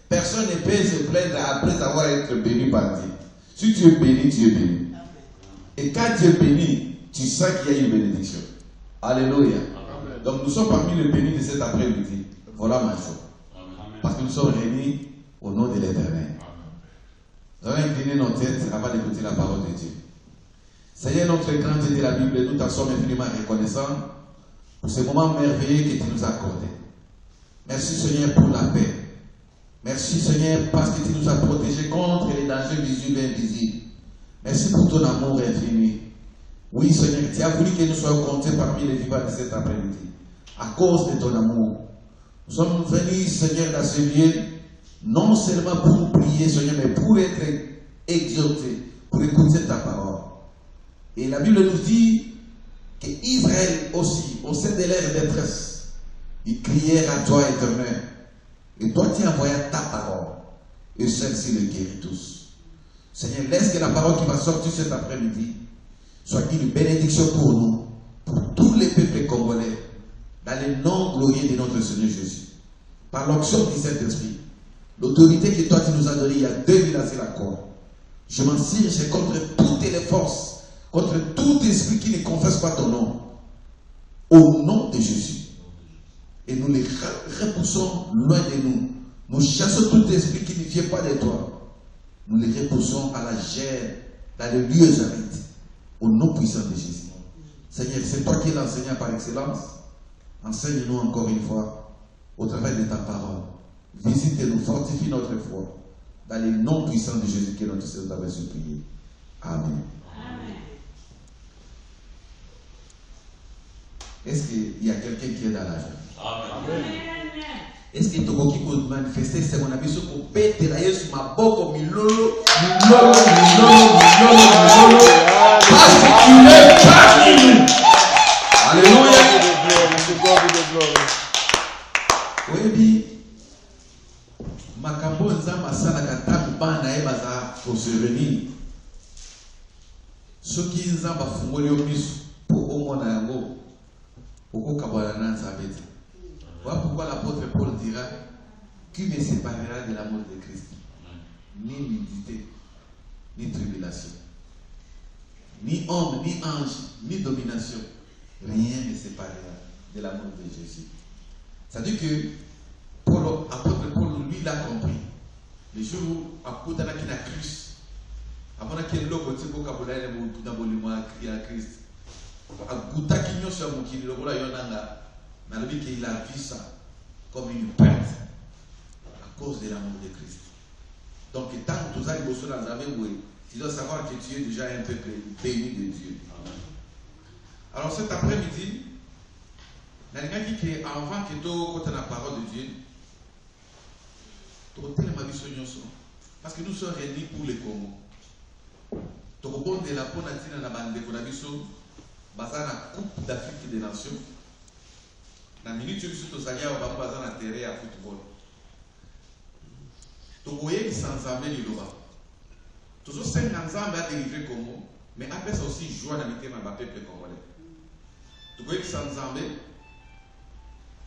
Personne ne peut se plaindre après avoir été béni par Dieu. Si tu es béni, tu es béni. Et quand tu es béni, tu sens qu'il y a une bénédiction. Alléluia. Amen. Donc nous sommes parmi les bénis de cet après-midi. Voilà ma foi. Parce que nous sommes réunis au nom de l'Éternel. Nous allons incliner nos têtes avant d'écouter la parole de Dieu. Seigneur, notre grand Dieu de la Bible, nous t'en sommes infiniment reconnaissants pour ce moment merveilleux que tu nous as accordé. Merci Seigneur pour la paix. Merci Seigneur parce que tu nous as protégés contre les dangers visibles et invisibles. Merci pour ton amour infini. Oui Seigneur, tu as voulu que nous soyons comptés parmi les vivants de cet après-midi. À cause de ton amour. Nous sommes venus Seigneur dans ce lieu, non seulement pour prier Seigneur, mais pour être exhortés, pour écouter ta parole. Et la Bible nous dit qu'Israël aussi, au sein de leur détresse, ils crièrent à toi éternel. Et toi tu envoyais ta parole. Et celle-ci les guérit tous. Seigneur, laisse que la parole qui va sortir cet après-midi soit une bénédiction pour nous, pour tous les peuples congolais, dans le nom glorieux de notre Seigneur Jésus. Par l'onction du Saint-Esprit, l'autorité que toi tu nous as donnée il y a 2000 ans sur la croix. Je m'en sirge contre toutes les forces, contre tout esprit qui ne confesse pas ton nom, au nom de Jésus. Et nous les repoussons loin de nous. Nous chassons tout esprit qui ne vient pas de toi. Nous les repoussons à la chair, dans les lieux arides, au nom puissant de Jésus. Seigneur, c'est toi qui es l'enseignant par excellence. Enseigne-nous encore une fois, au travers de ta parole. Visite-nous, fortifie notre foi, dans le nom puissant de Jésus que notre Seigneur t'avait supplié. Amen. Est-ce qu'il y a quelqu'un qui est dans la joie? Amen. Est-ce que tu peux manifester ce mon avis sur le bête de la Yesu maboko milolo parce qu'il est parmi nous. Alléluia. Oui, makambo nzamba sana katabu bana e baza pour se réunir. Ce qui nzamba fungoli omisu pour omona yango. Voilà pourquoi l'apôtre Paul dira qui me séparera de l'amour de Christ? Ni nudité, ni tribulation, ni homme, ni ange, ni domination. Rien ne séparera de l'amour de Jésus. C'est-à-dire que l'apôtre Paul, lui, l'a compris. Le jour où apôtre n'a qu'une Christ, avant qu'il y ait l'autre côté pour qu'il y ait un Christ. Il a vu ça comme une perte à cause de l'amour de Christ. Donc, tant que tu as besoin de tu dois savoir que tu es déjà un peuple béni de Dieu. Alors, cet après-midi, avant que tu aies la parole de Dieu, tu as tellement vu parce que nous sommes réunis pour le Congo. Tu as de la bonne na bande pour la vision. Basé la Coupe d'Afrique des Nations. La minute où nous sommes allés à la terre à football. Tu vois que sans armée du Loba. Toujours 50 ans à délivrer Congo, mais après ça aussi jouer dans le peuple congolais. Tu vois que sans armée,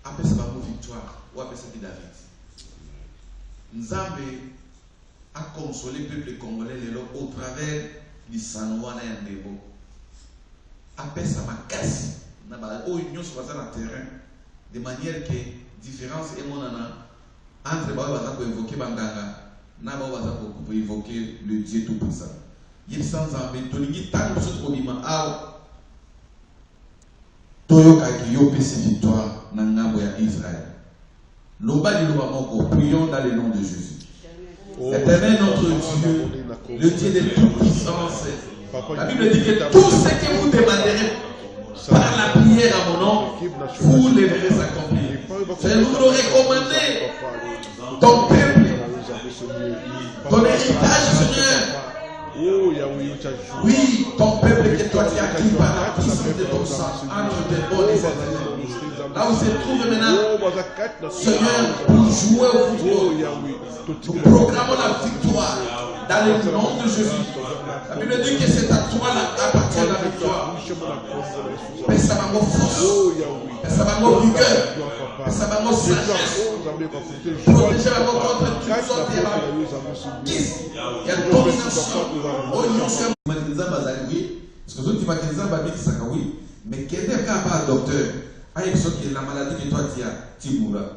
après ça va une victoire, ou après ça David. Nzambe a consolé le peuple congolais au travers du Sanoana et Ndebo. Après ça m'a cassé. Union sur le terrain de manière que différence est mon entre les évoquer Banganga, pour évoquer le Dieu Tout-Puissant. Il sans armée, Tony, tant que ce qu'on a Toyoka qui yo pèse victoire dans Israël. Loba di Loba Moko, prions dans le nom de Jésus. Éternel notre Dieu, le Dieu de toute puissance. La Bible dit que tout ce que vous demanderez par la prière à mon nom, vous les verrez accomplir. Je nous le recommandé. Ton peuple, ton héritage, Seigneur. Oui, ton peuple que toi tu as acquis par la puissance de ton sang, entre tes bonnes et éternelles. Là où se trouve maintenant, Seigneur, pour jouer au football, nous proclamons la victoire dans le nom de Jésus. La Bible dit que c'est à toi appartient la victoire. Mais ça va me force, mais ça va me rigueur, mais ça va me sagesse. Protéger la contre toute sorte kiss. Il y a domination. Parce que tu vas dire oui, mais quelqu'un qui n'a pas un docteur, la maladie que toi tu mourras.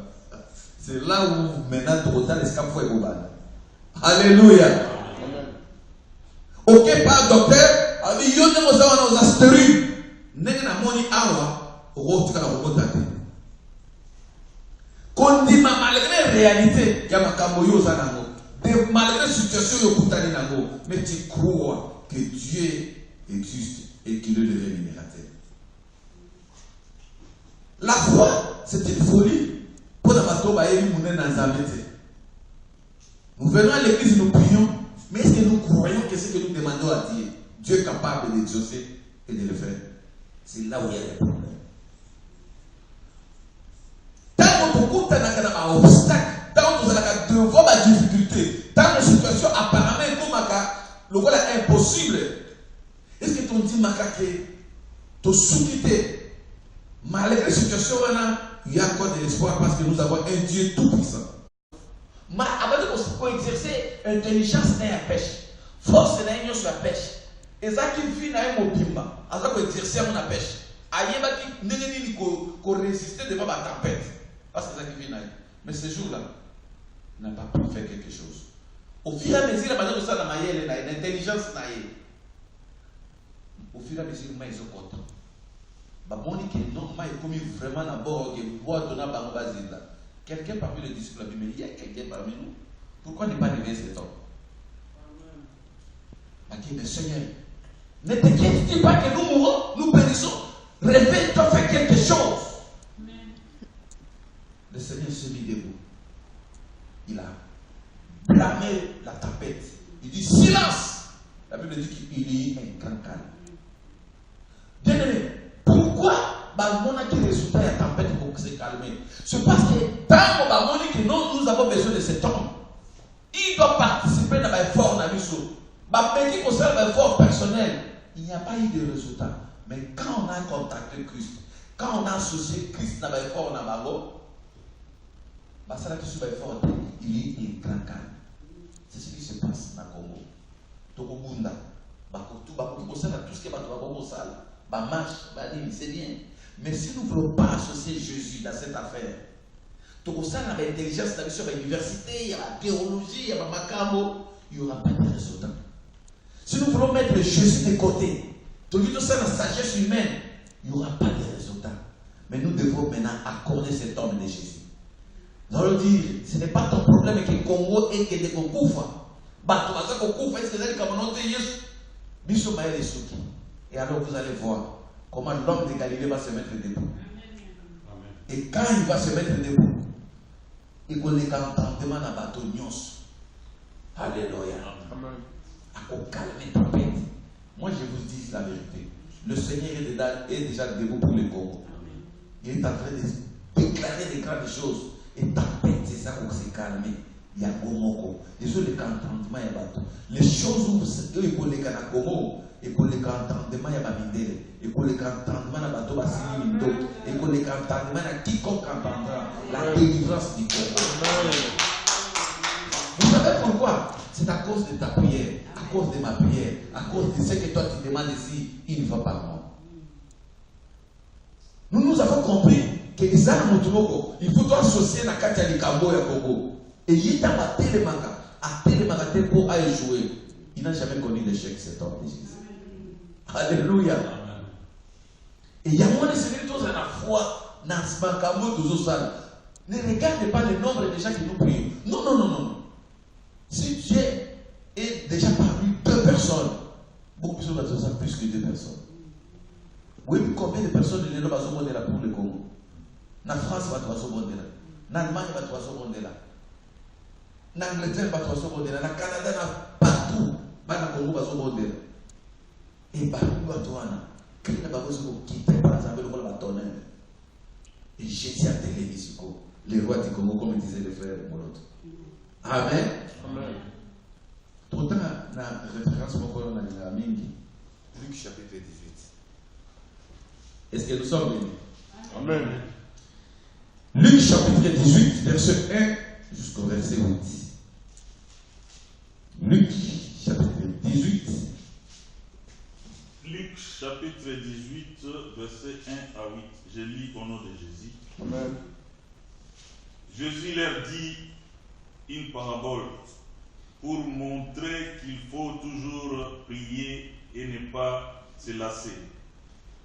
C'est là où maintenant tu retard l'escap faut être. Alléluia. Ok, pas docteur, il y a des astéroïdes. N'est-ce pas qu'on dit malgré la réalité, il y a malgré la situation, mais tu crois que Dieu existe et qu'il est le rémunérateur. La foi, c'est une folie. Nous venons à l'église, nous prions, mais est-ce que nous croyons que ce que nous demandons à Dieu, Dieu est capable d'exaucer et de le faire? C'est là où il y a des problèmes. Tant que tu as un obstacle, tant que tu as devant la difficulté, tant que la situation apparemment comme le est impossible, est-ce que tu dis que tu as souquité, malgré la situation, il y a encore de l'espoir parce que nous avons un Dieu tout-puissant. Mais avant de pouvoir exercer intelligence et la pêche, force et la pêche, et ça qui vit dans un mobimba, avant d'exercer la pêche, ailleurs qui ne résister devant la tempête. Parce que c'est ça qui vient. Mais ce jour-là, n'a pas pu faire quelque chose. Au fur et à mesure, la manière de ça, l'intelligence, au fur et à mesure, ils sont contents. Vraiment d'abord, quelqu'un parmi les disciples, mais il y a quelqu'un parmi nous. Pourquoi ne pas réveiller cet homme? Mais Seigneur, ne t'inquiète pas que nous mourrons, nous périssons. Réveille-toi, fais quelque chose. Le Seigneur se mit debout. Il a blâmé la tempête. Il dit silence. La Bible dit qu'il y a un grand calme. Bien-aimé, pourquoi on a quel résultat de la tempête pour se calmer? C'est parce que dans le moment nous avons besoin de cet homme. Il doit participer dans l'effort dans l'issue. Mais qui concerne l'effort personnel, il n'y a pas eu de résultat. Mais quand on a contacté Christ, quand on a associé Christ dans l'effort dans l'effort, il y a un grand calme. C'est ce qui se passe dans le Congo. Tokobunda, tout ce qui va marche, c'est bien. Mais si nous ne voulons pas associer Jésus dans cette affaire, tout ça, il y a l'intelligence, il y a l'université, il y a la théologie, il y a la macamo, il n'y aura pas de résultat. Si nous voulons mettre Jésus de côté, tout ça, la sagesse humaine, il n'y aura pas de résultat. Mais nous devons maintenant accorder cet homme de Jésus. Nous allons dire, ce n'est pas ton problème que le Congo est que des Kokoufa. Et alors vous allez voir comment l'homme de Galilée va se mettre debout. Et quand il va se mettre debout, il va les entendement dans bateau Nyos. Alléluia. À calmer ta tempête. Moi je vous dis la vérité. Le Seigneur est déjà debout pour le Congo. Il est en train de déclarer des grandes choses. Et tempête, c'est ça pour se calmer. Il y a Gomoko. Les choses de entendement, il y a bateau. Les choses où il faut les gagner à Gomo. Et pour les entendements, il y a Babindele. Et pour les entendements, il y a bateau Bassini Mindo. Et pour les entendements, il y a quiconque entendra la délivrance du Congo. Vous savez pourquoi? C'est à cause de ta prière, à cause de ma prière, à cause de ce que toi tu demandes ici, il ne va pas moi. Nous avons compris que les armes il faut associer la carte à l'Ikambo et à Congo. Et il y a un télémanga pour aller jouer. Il n'a jamais connu l'échec, cet homme de Jésus. Alléluia. Et il y a moins de sécurité à la foi dans ce Makambo de Zosana. Ne regardez pas le nombre de gens qui nous prient. Non, non, non, non. Si Dieu est déjà parmi 2 personnes, beaucoup plus que 2 personnes. Oui, combien de personnes ne sont pas là pour le Congo? Na France va trouver ce monde là. Na Allemagne va trouver ce monde là. Na Angleterre va trouver ce monde là. Na Canada, partout. Va na Congo va trouver ce monde là. Et bah, nous va trouver là. Quand il va trouver qui fait par exemple le rôle bâtonner. Et Jésus a télévisé les rois du Congo comme disait le frère Molot. Amen. Amen. Pourtant, la référence pour qu'on a mingi. Luc chapitre 18. Est-ce que nous sommes venus? Amen. Luc chapitre 18, verset 1 jusqu'au verset 8. chapitre 18, versets 1 à 8. Je lis au nom de Jésus. Amen. Jésus leur dit une parabole pour montrer qu'il faut toujours prier et ne pas se lasser.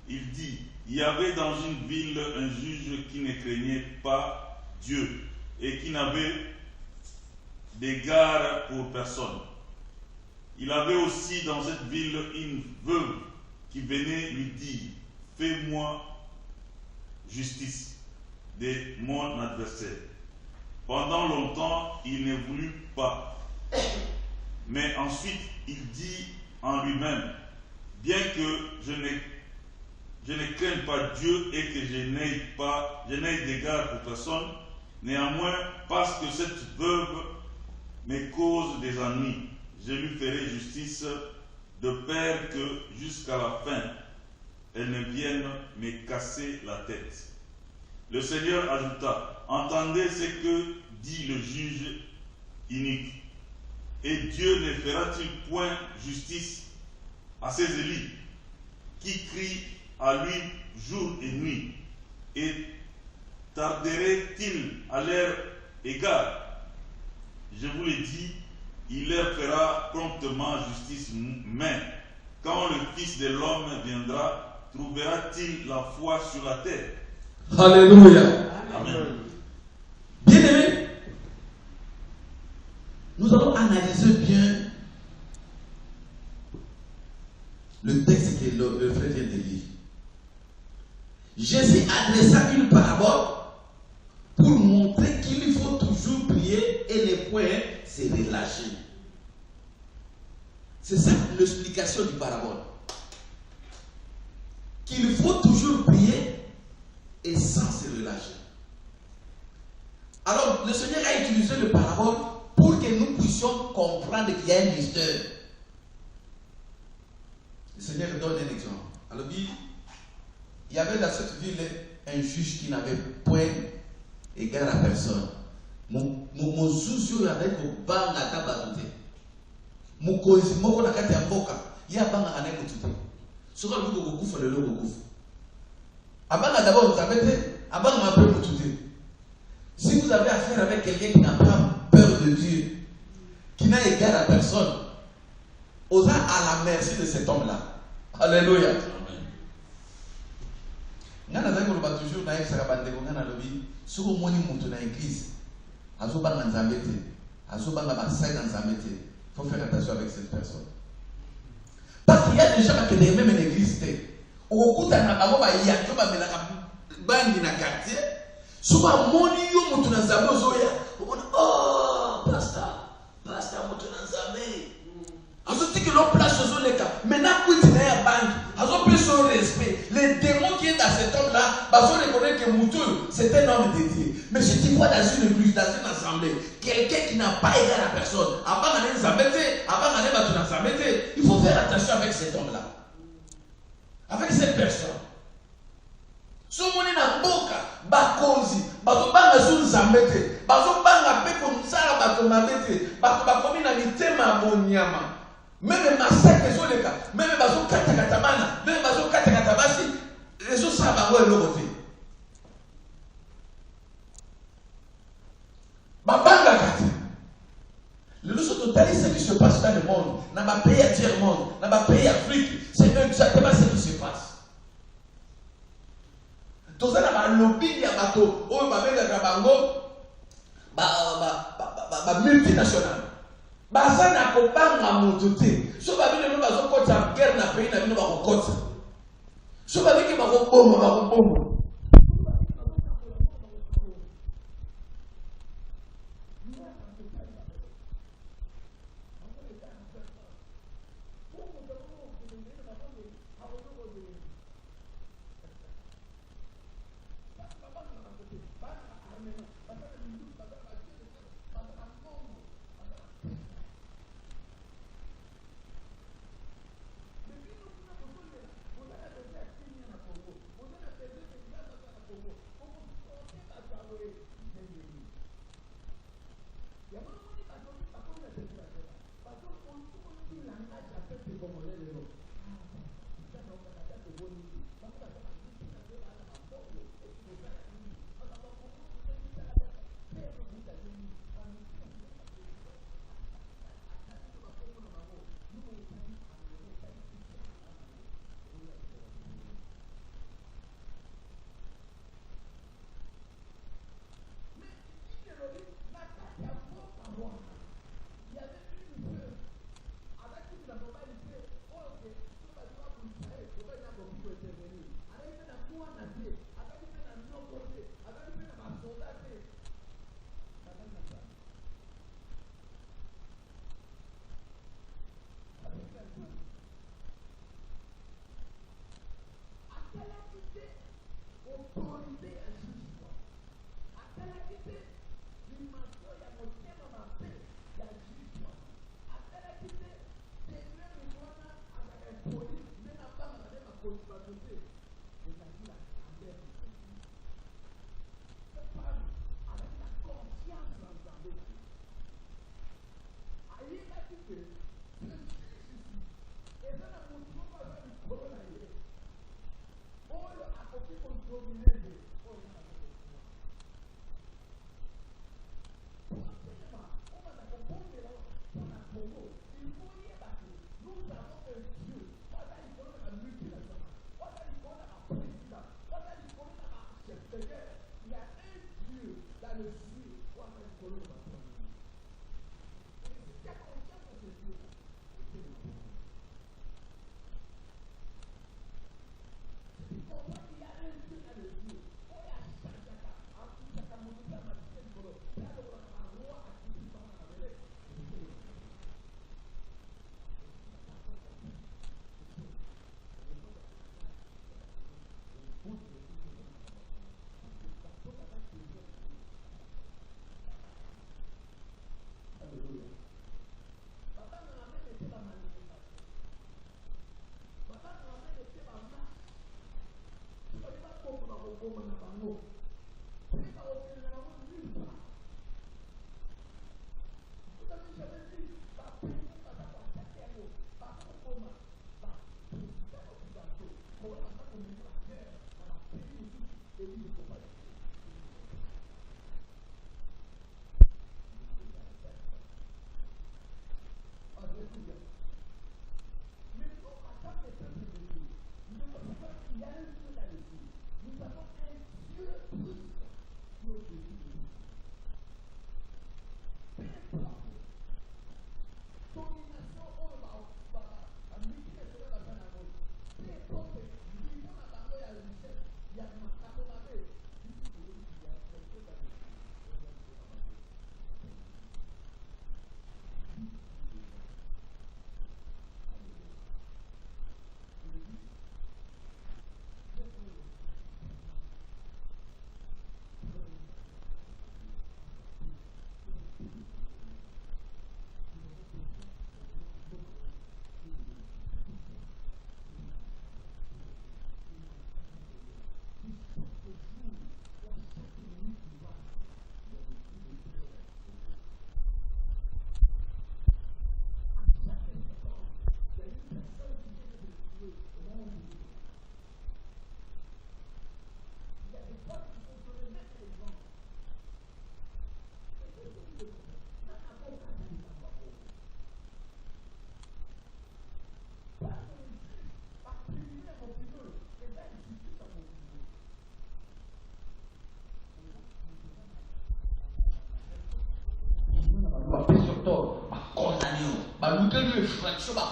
Il dit, il y avait dans une ville un juge qui ne craignait pas Dieu et qui n'avait d'égard pour personne. Il avait aussi dans cette ville une veuve qui venait lui dire, fais-moi justice de mon adversaire. Pendant longtemps, il ne voulut pas. Mais ensuite, il dit en lui-même, bien que je ne craigne pas Dieu et que je n'ai d'égard pour personne, néanmoins, parce que cette veuve me cause des ennuis, je lui ferai justice de peur que jusqu'à la fin, elle ne vienne me casser la tête. Le Seigneur ajouta, entendez ce que dit le juge inique. Et Dieu ne fera-t-il point justice à ses élus qui crient à lui jour et nuit? Et tarderait-il à leur égard? Je vous l'ai dit, il leur fera promptement justice, mais quand le Fils de l'homme viendra, trouvera-t-il la foi sur la terre? Alléluia. Amen. Bien-aimés, nous allons analyser bien le texte que le frère vient de lire. Jésus adressa une parabole pour montrer qu'il faut toujours prier et ne point se relâcher. C'est ça l'explication du parabole. Qu'il faut toujours prier et sans se relâcher. Alors, le Seigneur a utilisé le parabole pour que nous puissions comprendre qu'il y a un mystère. Le Seigneur donne un exemple. Alors, il y avait dans cette ville un juge qui n'avait point égard à personne. Mon zuzu avec au bang à tabarouté. Mon kozi, mon nakati ya mboka, ya banga ane mutute. Soka luko gokufa le logo gokufa. Abanga d'abord vous avez abanga ma peur mutute. Si vous avez affaire avec quelqu'un qui n'a pas peur de Dieu, qui n'a égard à personne, osa à la merci de cet homme-là. Alléluia. Ngana zaki koloba toujours na yebisaka bandeko ngana lobi soko moni mutu na église azobanga nzambe te azobanga basai na nzambe te. Il faut faire attention avec cette personne. Parce qu'il y a des gens qui ne même une église. Au coup d'un amour, il y a tout le monde dans quartier. Souvent, mon yo mutu na nzambe ozoya. Oh, pasteur, mutu na nzambe. Azo dit que l'on place aux les cas. Maintenant, quand il y a un banque, azo pris son respect. Les démons qui est dans cet homme-là, bazo reconnaître que Moutou, c'est un homme de Dieu. Mais si tu vois dans une église, dans une assemblée, quelqu'un qui n'a pas égard à personne, avant d'aller s'embêter, avant d'aller battre s'embêter, il faut faire attention avec cet homme-là. Avec cette personne. Si on est dans boka, bakozi, bazo banga sur s'embêter, bazo banga pe comme ça, bato mabete, bato bakomi na mitema monyama. Même massacre les autres cas, même bazo katakatamana, même bazo katakatabasi, les autres savent avoir l'autre côté. Babanga kati. Le totalise ce qui se passe dans le monde, dans ma pays à tiers monde, dans ma pays Afrique, c'est exactement ce qui se passe. Tout ça dans le lobby il y a bateau, oh ma belle Kabango, multinational. Baza na kopanga mutu te. So ba bino no bazo kota guerre na pays na bino ba kokota. So ba biki ba ko bomba.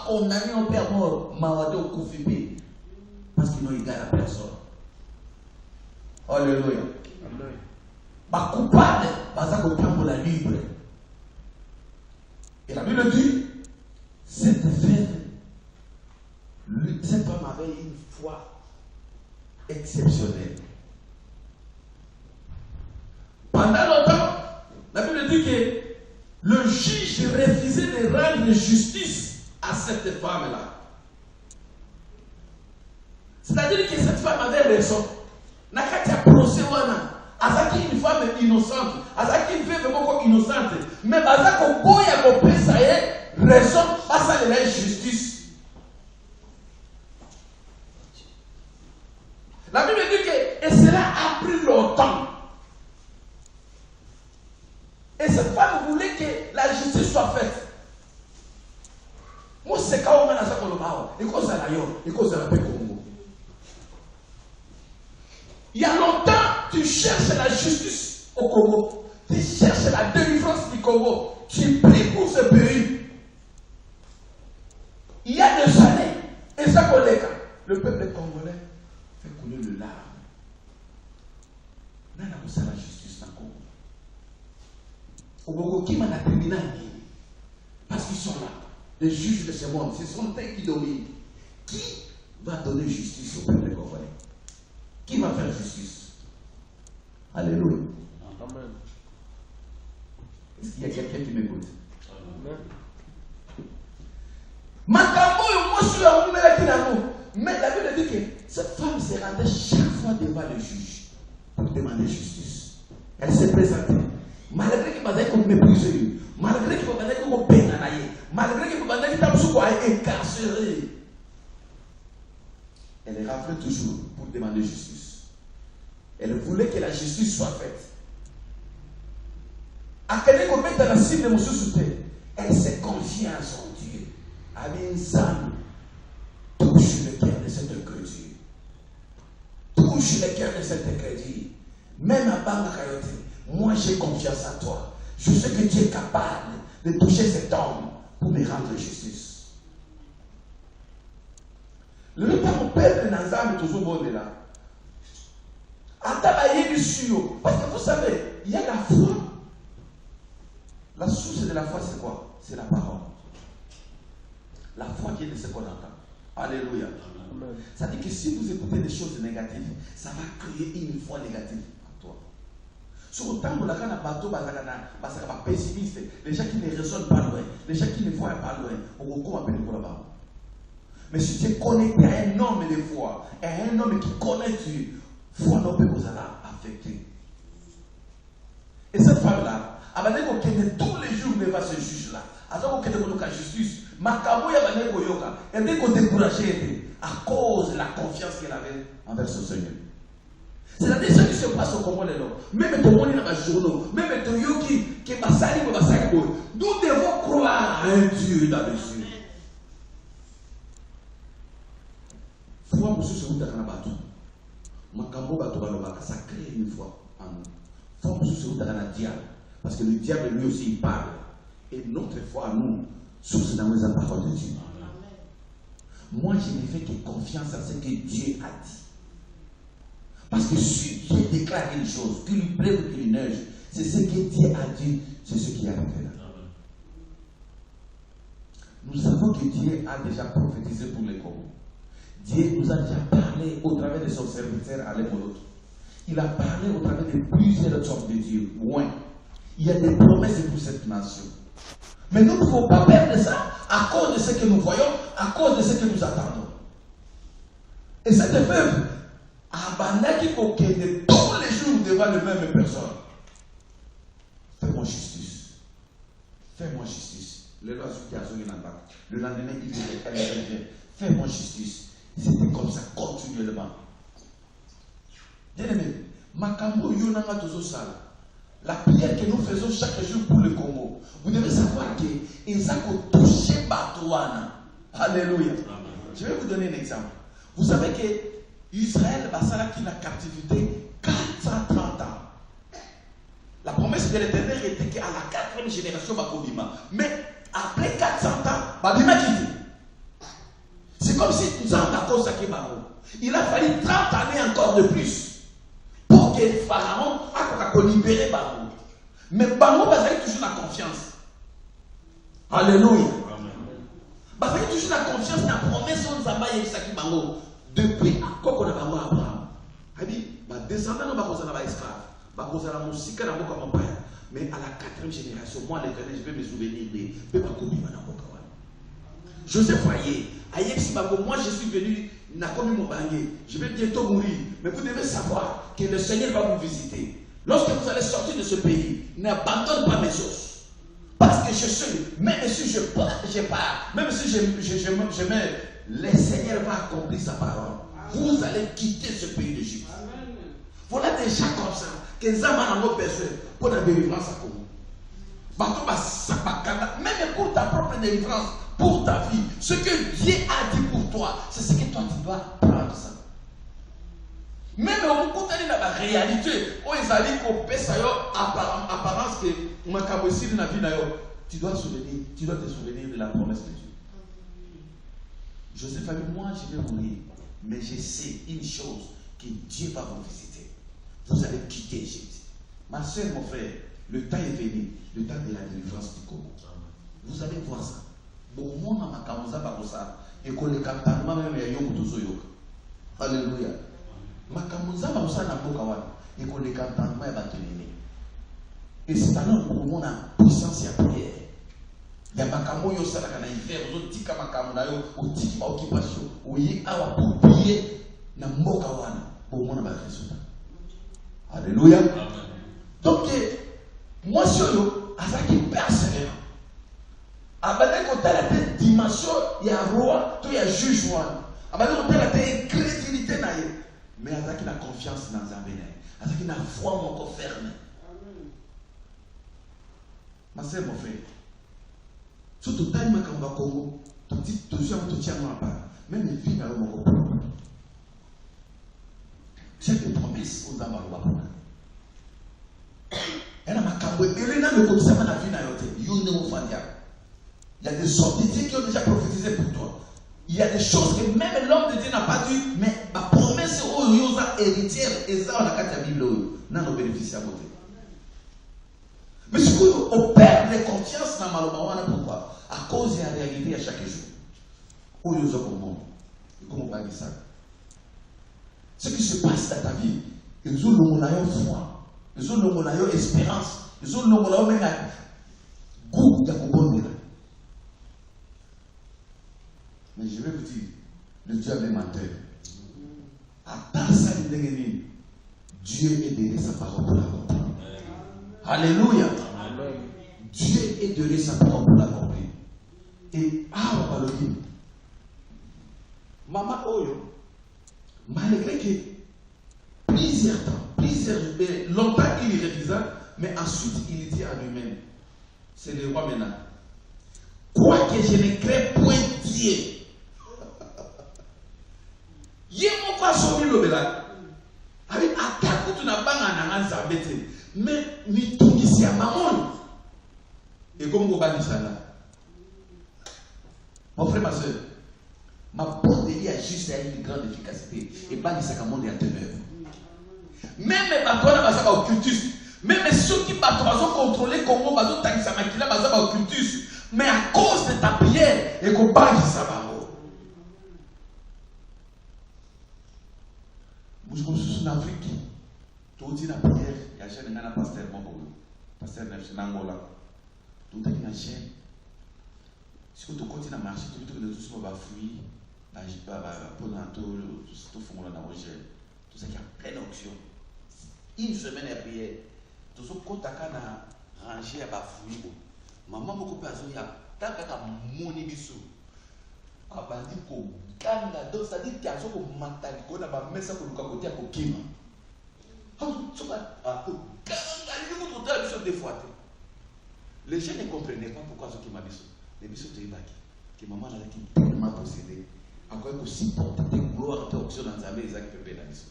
condamné en père mort, Mawado Koufibé, parce qu'ils n'ont égal à personne. Alléluia. Bah coupable, bah ça comprend pour la libre. Et la Bible dit, cette femme avait une foi exceptionnelle. Pendant longtemps, la Bible dit que le juge refusait de rendre justice à cette femme-là. C'est-à-dire que cette femme avait raison. Nakati a procès wana. Azaki une femme innocente. Azaki une femme beaucoup innocente. Mais bazako boya ko pesa raison à ça de la justice. justice soit faite. Moi, c'est quand on a ça qu'on le voit. Et qu'on s'en aille, et qu'on s'en appelle Congo. Il y a longtemps, tu cherches la justice au Congo. Tu cherches la délivrance du Congo. Tu pries pour ce pays. Il y a des années, et ça collègue, le peuple congolais fait couler le larme. Nous avons la justice dans le Congo. Au Congo, qui m'a tribunal? Parce qu'ils sont là. Les juges de ce monde, ce sont eux qui dominent. Qui va donner justice au peuple congolais? Qui va faire justice? Alléluia. Amen. Est-ce qu'il y a quelqu'un qui m'écoute? Amen. Mais la Bible dit que cette femme se rendait chaque fois devant le juge pour demander justice. Elle s'est présentée. Malgré qu'il m'a dit qu'on méprisait, malgré qu'il m'a dit qu'on pénalisait, malgré qu'il m'a dit qu'on soit incarcéré, elle est rentrée toujours pour demander justice. Elle voulait que la justice soit faite. À quel moment dans la cible de M. Souté, elle s'est confiée en son Dieu. Avec une âme, touche le cœur de cette créature. Touche le cœur de cette créature. Même à Banga Kayote, moi j'ai confiance en toi. Je sais que tu es capable de toucher cet homme pour me rendre justice. Le temps peuple dans l'âme est toujours bon de là. Parce que vous savez, il y a la foi. La source de la foi, c'est quoi? C'est la parole. La foi vient de ce qu'on entend. Alléluia. Amen. Ça dit que si vous écoutez des choses négatives, ça va créer une foi négative en toi. Sur le temps où la bateau est pessimiste, les gens qui ne raisonnent pas loin, les gens qui ne voient pas loin, on va appeler pour là-bas. Mais si tu es connecté à un homme de foi, à un homme qui connaît Dieu, foi non peut vous affecter. Et cette femme-là, tous les jours devant ce juge-là, alors qu'elle a la justice, elle était découragée à cause de la confiance qu'elle avait envers son Seigneur. C'est-à-dire ce qui se passe au Congo, même ton monde dans ma journée, même ton yoki qui est basali, nous devons croire à un Dieu dans les cieux. Foi, monsieur, c'est où tu as un bateau. Makambo bateau, ça crée une foi en nous. Foi, monsieur, c'est où tu as un diable. Parce que le diable, lui aussi, il parle. Et notre foi, nous, source dans les paroles de Dieu. Moi, je ne fais que confiance à ce que Dieu a dit. Parce que si Dieu déclare une chose, qu'il lui pleuve ou qu'il neige, c'est ce que Dieu a dit, c'est ce qui arrive là. Nous savons que Dieu a déjà prophétisé pour les Congo. Dieu nous a déjà parlé au travers de son serviteur à l'autre. Il a parlé au travers de plusieurs sortes de Dieu. Ouais. Il y a des promesses pour cette nation. Mais nous ne pouvons pas perdre ça à cause de ce que nous voyons, à cause de ce que nous attendons. Et cette veuve a abandonné tous les jours devant la même personne. Fais-moi justice. Fais-moi justice. Le lendemain, il dit fais-moi justice. C'était comme ça continuellement. Bien-aimé, Makambo Yonanga Tozo Sala. La prière que nous faisons chaque jour pour le Congo, vous devez savoir qu'ils ont touché Batouana. Alléluia. Je vais vous donner un exemple. Vous savez que Israël va s'arrêter la captivité 430 ans. La promesse de l'Éternel était qu'à la 4e génération, Bakobima. Mais après 400 ans, Babima quitté. C'est comme si nous avons d'accord ça qui Baro. Il a fallu 30 années encore de plus pour que Pharaon a libéré Baro. Mais Baro va toujours la confiance. Alléluia. Va toujours la confiance dans la promesse de Zamba et Saki Baro. Depuis quand on a Abraham. Abi, descendant va causer la esclave, va causer la musique dans mon père. Mais à la 4e génération, moi l'Éternel, je vais me souvenir de Bakobima dans mon kawan. Joseph voyez, moi je suis venu, je vais bientôt mourir, mais vous devez savoir que le Seigneur va vous visiter. Lorsque vous allez sortir de ce pays, n'abandonne pas mes os. Parce que je sais, même si je pars, même si je meurs, le Seigneur va accomplir sa parole. Vous allez quitter ce pays d'Égypte. Voilà des gens comme ça, que Zaman a besoin pour la délivrance à Congo. Même de délivrance pour ta vie, ce que Dieu a dit pour toi, c'est ce que toi tu dois prendre ça. Même au côté de la réalité, où ils allaient couper ça, apparence que ma cabossine na vie na yo, tu dois te souvenir de la promesse de Dieu. Joseph a dit, moi je vais mourir, mais je sais une chose, que Dieu va vous visiter. Vous allez quitter Égypte. Ma soeur, mon frère, le temps est venu, le temps de la délivrance du Congo. Vous allez voir ça. Bon, moi, ma camosa pas ça. Et qu'on les capte, même les yom tous yoka. Alléluia. Ma camosa pas ça n'a pas kawan. Et qu'on les capte, même va tenir. Et c'est alors pour moi la puissance et la prière. Il y a ma camo yo ça la hiver, aux tika ma camo na yo, au tiki ma occupation, oui, awa pour prier na mboka wana pour moi na résultat. Alléluia. Donc moi sur yo avec persévérant. Abandonner quand elle a une dimension, il y a roi, il y a juge wana. Abandonner quand elle a une crédibilité na ye, mais avec la confiance dans Zambé, avec la foi mon corps ferme. Ma sœur, mon frère, surtout dans le Congo, tu dis toujours tu tiens à part, même les filles dans le Congo. Tu as des promesses aux Ambarouba. Elle a ma cambo, elle est dans le commissaire de la vie dans il y a des sortes de Dieu qui ont déjà prophétisé pour toi. Il y a des choses que même l'homme de Dieu n'a pas dit, mais ma promesse aux héritières, et ça, on a qu'à la Bible, n'a pas bénéficié à côté. Mais ce qu'on perd de confiance dans Malobawana, pourquoi? À cause de la réalité à chaque jour. Où nous sommes au monde. Et comment on va dire ça? Ce qui se passe dans ta vie, ils ont le foi, ils ont le espérance, ils ont le même goût de la. Mais je vais vous dire, le Dieu avait menteur. À part ça, Dieu est derrière sa parole pour la comprendre. Alléluia. Dieu est derrière sa parole pour la comprendre. Et Maman Oyo, malgré que plusieurs temps, longtemps il révisait, mais ensuite il dit à lui-même, c'est le roi maintenant, quoique je ne crée point Dieu, Yé mon pas sauvé le belak. Avec attaque tu n'as pas un an zabete. Mais ni tout ici à maman. Et comme vous va dire ça là. Mon frère, ma soeur, ma bonne délit a juste une grande efficacité. Et pas ni ça comme on est à teneur. Même les bateaux là, ça va au cultus. Même ceux qui ont contrôlé comment bateau taxi makila va au cultus. Mais à cause de ta prière et qu'on parle de ça va. Nous sommes en Afrique, tout dit la prière, il y a chaîne un pasteur pasteur neuf Angola, tout est une chaîne. Si tu continues à marcher, tout le monde va fuir, pendant tout fond dans la recherche, tout ça qui a plein d'options. Une semaine à prière, tout ce qu'on t'a rangé à fuir, maman beaucoup pas il y a tant qu'à mon émission. Abandi ko kanga donc ça dit qu'il y a ce qu'on matali qu'on a pas mis ça pour le côté à kokima. Les gens ne comprenaient pas pourquoi ce qui m'a dit. Les bisous de Ibaki, que maman a dit tellement possédé, à quoi il aussi porter des gloires de option dans sa maison qui peut pénaliser.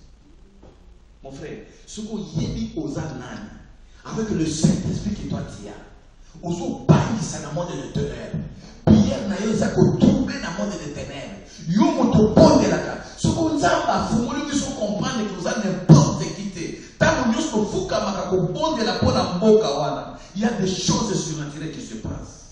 Mon frère, ce qu'on y est mis aux ananes, avec le Saint-Esprit qui toi tu as, aux autres bails, ça n'a monde de ténèbres. Pierre n'a eu ça qu'on tombe dans le monde des ténèbres. Yo moto bon de la cas. Ce qu'on a fait, vous qui sont comprendre que vous avez n'importe quitté. Tant que nous sommes fous comme un bon de la bonne mboka wana. Il y a des choses surnaturelles qui se passent.